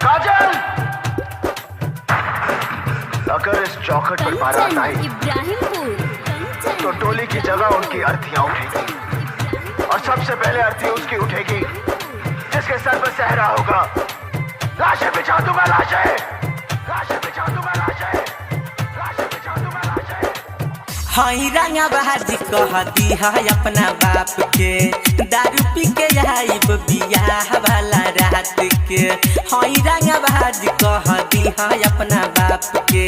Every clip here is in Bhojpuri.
काजल, अगर इस चौखट पर बारात आई तो टोली की जगह उनकी अर्थियां उठेगी और सबसे पहले अर्थी उसकी उठेगी जिसके सर पर सहरा होगा। लाशें बिछा दूंगा, लाशें बिछा दूंगा, लाशें बिछा दूंगा, लाशें। हई रंगा बहाजी कहती है अपना बाप के, दारू पी के आइब बियाह वाला रात के। हई रंगा बहाजी कहती है अपना बाप के,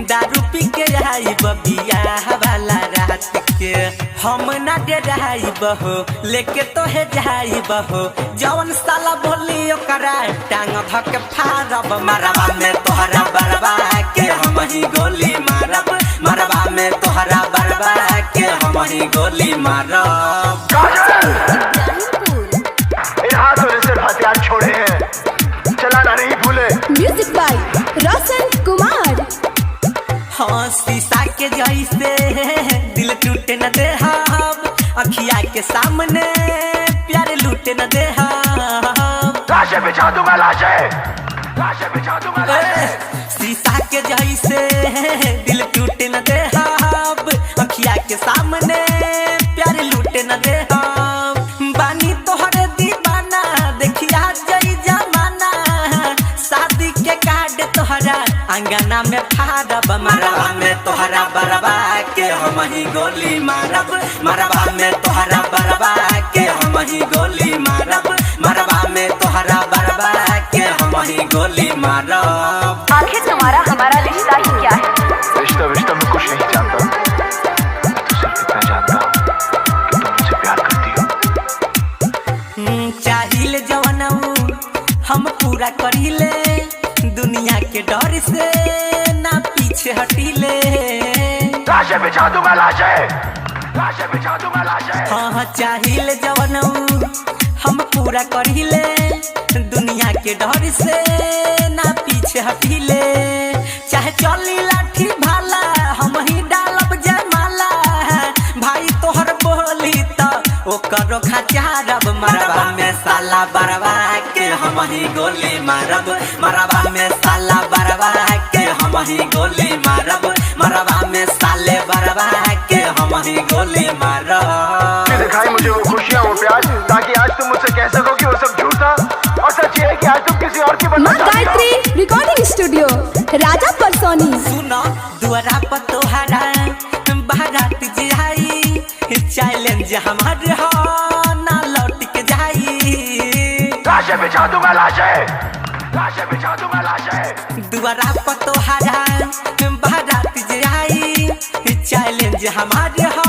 दारू पी के आइब बियाह वाला रात के। हम ना डराइब हो लेके तोहे जाइब हो, जवन साला बोली ओकरा टांग धक फाड़ब। मरवा में तोहरा बरबा के हम ही गोली मारब, मरवा में तोहरा बरबा के हम ही गोली मारब। इन हाथों ने सिर्फ हथियार छोड़े हैं, चलाना नहीं भूले। Music by Roshan Kumar. हाँ शीशा के जैसे दिल टूटे न दे हम, अखिया के सामने प्यार लूटे न दे हम। लाशें बिछा दूंगा, लाशें बिछा दूंगा, लाशें। शीशा के जैसे दिल टूटे न दे हम, अखिया के सामने प्यार लूटे न दे हम। बानी तोहरे दीवाना देखिया जई जमाना, शादी के कार्ड तोहरा अंगना में फाड़ब। मरवा में तोहरा बरबा के हम ही गोली मारब, मरवा में तोहरा बरबा के हम ही गोली मारब, मरवा में तोहरा बरबा के हम ही गोली मारब। आखिर तुम्हारा हमारा रिश्ता ही क्या है? रिश्ता मैं कुछ नहीं जानता, सिर्फ इतना जानता हूँ कि तुम मुझसे प्यार करती हो। चाहिल जवनऊ हम पूरा करीले, दुनिया के डर से ना पीछे हटीले। लाशें बिछा दूंगा, लाशें बिछा दूंगा, लाशें। हाँ चाहिल जवनऊ हम पूरा करीले, दुनिया के डर से ना पीछे हटीले। चाहे चली लाठी भाला हम ही डालब जयमाला, भाई तोहर बोली तो ओकरो खचारब। मरवा में साला बरवा के हम ही गोली मारब, मरवा में साला बरवा के हम ही गोली मारब, मरवा में साले बरवा के हम ही गोली मारब। दिखाई मुझे वो खुशियाँ, वो प्यार, ताकि आज तुम मुझसे कह सको कि वो सब झूठ था और सच ये है कि आज तुम किसी और की बनना चाहती हो। गायत्री रिकॉर्डिंग स्टूडियो राजा परसोनी। सुनो दुआरा पर तोहरा बारात जाई, चैलेंज हमार हो ना लौट के जाई। लाशें बिछा दूंगा, लाशें बिछा दूंगा, लाशें। दुआरा पर तोहरा बारात जाई, चैलेंज हमार हो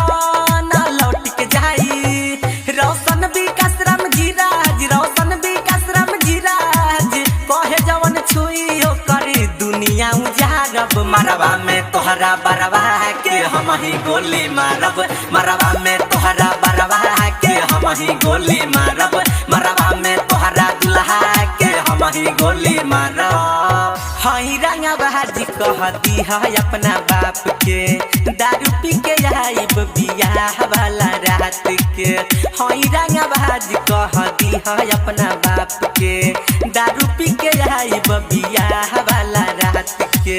ना लौट के जाई। रोशन विकास राम जीराज, रोशन विकास राम जीराज, कहे जवन छुई हो करी दुनिया उजारब। मरवा में तोहरा बरवा के हम ही गोली मारब, मरवा में तोहरा बरवा के हम ही गोली मारब, मरवा में तोहरा दुल्हा के हम ही गोली मारब। हई रंगा बहाजी कहती है अपना बाप के, दारू पी के आइब बियाह वाला रात के। हई रंगा बहाजी कहती है अपना बाप के, दारू पी के आइब बियाह वाला रात के।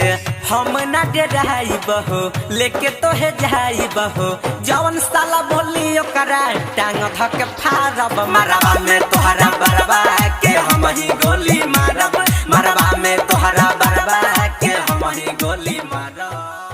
हम ना डराइब हो लेके तोहे जाइब हो, जवन साला बोली ओकरा टांग धक फाड़ब। मरवा में तोहरा बरबा के हम ही गोली मारब, मरवा में तोहरा बरबा के हम ही गोली मारब।